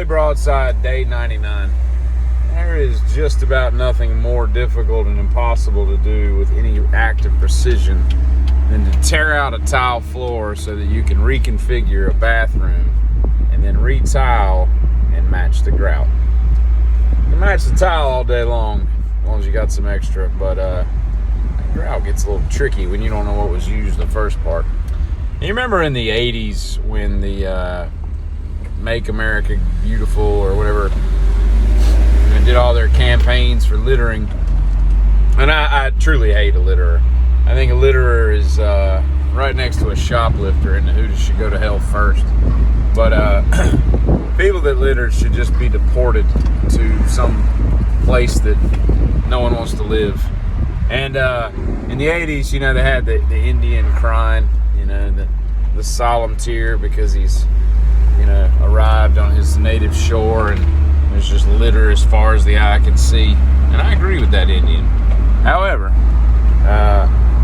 Halfway Broadside, day 99. There is just about nothing more difficult and impossible to do with any act of precision than to tear out a tile floor so that you can reconfigure a bathroom and then retile and match the grout. You can match the tile all day long as long as you got some extra, but that grout gets a little tricky when you don't know what was used the first part. You remember in the 80s when the Make America Beautiful or whatever, and did all their campaigns for littering. And I truly hate a litterer. I think a litterer is right next to a shoplifter, and who should go to hell first. But people that litter should just be deported to some place that no one wants to live. And in the 80s, you know, they had the Indian crying, you know, the solemn tear because he's, you know, arrived on his native shore and there's just litter as far as the eye can see. And I agree with that Indian. However,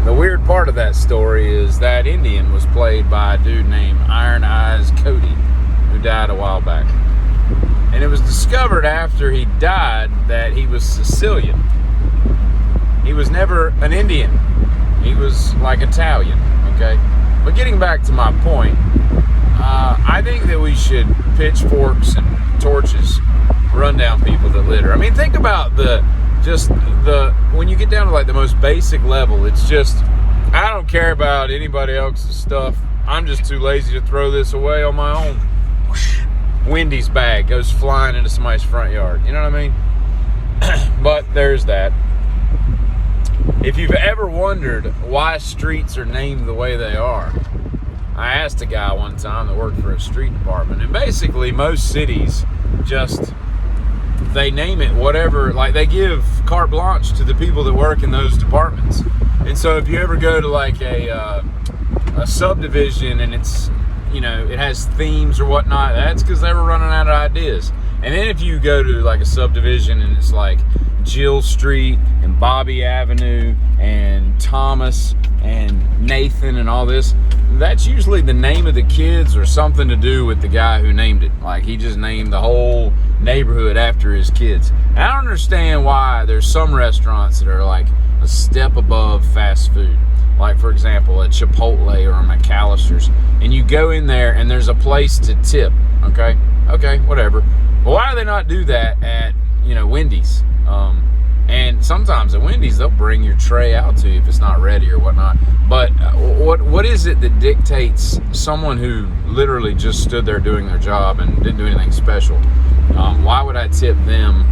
the weird part of that story is that Indian was played by a dude named Iron Eyes Cody, who died a while back. And it was discovered after he died that he was Sicilian. He was never an Indian. He was like Italian, okay? But getting back to my point, I think that we should pitchforks and torches run down people that litter. I mean, think about when you get down to like the most basic level, it's just, I don't care about anybody else's stuff. I'm just too lazy to throw this away on my own. Wendy's bag goes flying into somebody's front yard. You know what I mean? But there's that. If you've ever wondered why streets are named the way they are, I asked a guy one time that worked for a street department, and basically most cities just, they name it whatever, like they give carte blanche to the people that work in those departments. And so if you ever go to like a subdivision and it's, you know, it has themes or whatnot, that's because they were running out of ideas. And then if you go to like a subdivision and it's like Jill Street and Bobby Avenue and Thomas and Nathan and all this, that's usually the name of the kids or something to do with the guy who named it. Like he just named the whole neighborhood after his kids. And I don't understand why there's some restaurants that are like a step above fast food. Like for example, a Chipotle or a McAllister's, and you go in there and there's a place to tip. Okay, whatever. But why do they not do that at, you know, Wendy's? And sometimes at Wendy's they'll bring your tray out to you if it's not ready or whatnot. But what is it that dictates someone who literally just stood there doing their job and didn't do anything special? Why would I tip them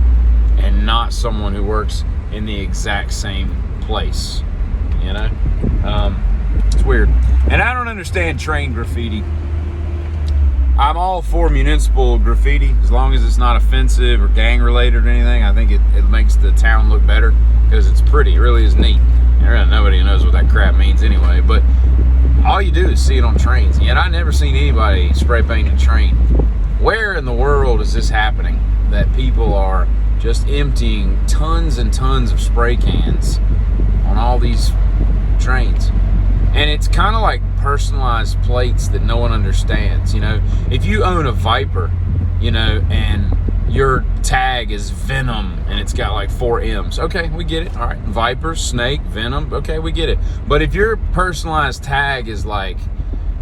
and not someone who works in the exact same place? You know, it's weird. And I don't understand train graffiti. I'm all for municipal graffiti as long as it's not offensive or gang related or anything. I think it makes the town look better because it's pretty. It really is neat. And really nobody knows what that crap means anyway. But all you do is see it on trains. And yet I never seen anybody spray paint a train. Where in the world is this happening? That people are just emptying tons and tons of spray cans on all these trains. And it's kind of like personalized plates that no one understands. You know, if you own a Viper, you know, and your tag is Venom and it's got like 4 M's, okay, we get it. All right, Viper, Snake, Venom, okay, we get it. But if your personalized tag is like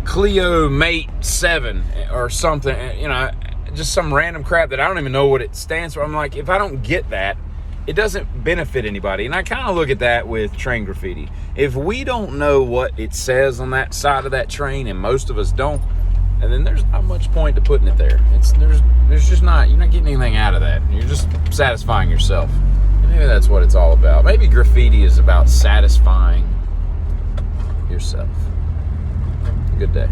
Cleo Mate 7 or something, you know, just some random crap that I don't even know what it stands for, I'm like, if I don't get that, it doesn't benefit anybody. And I kind of look at that with train graffiti. If we don't know what it says on that side of that train, and most of us don't, and then there's not much point to putting it there. There's just not, you're not getting anything out of that. You're just satisfying yourself. And maybe that's what it's all about. Maybe graffiti is about satisfying yourself. Good day.